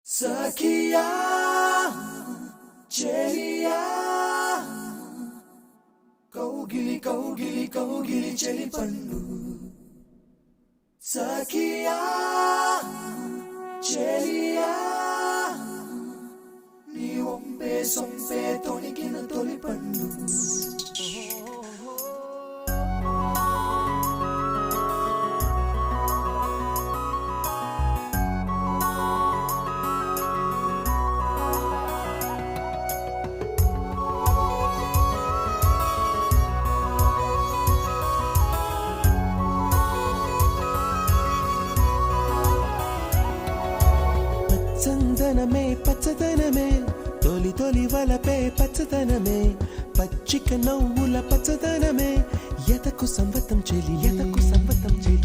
Sakia, Chelia, Kaugili, Kaugili, Kaugili, Cheli Pandu. Sakia, Chelia, Ni Ompe, Sompe, Tony Kina, Toli Pandu. చందనమే పచ్చదనమే తొలి తొలి వలపే పచ్చదనమే పచ్చిక నవ్వుల పచ్చదనమే ఎతకు సంవతం చెలి ఎతకు సంవతం చెలి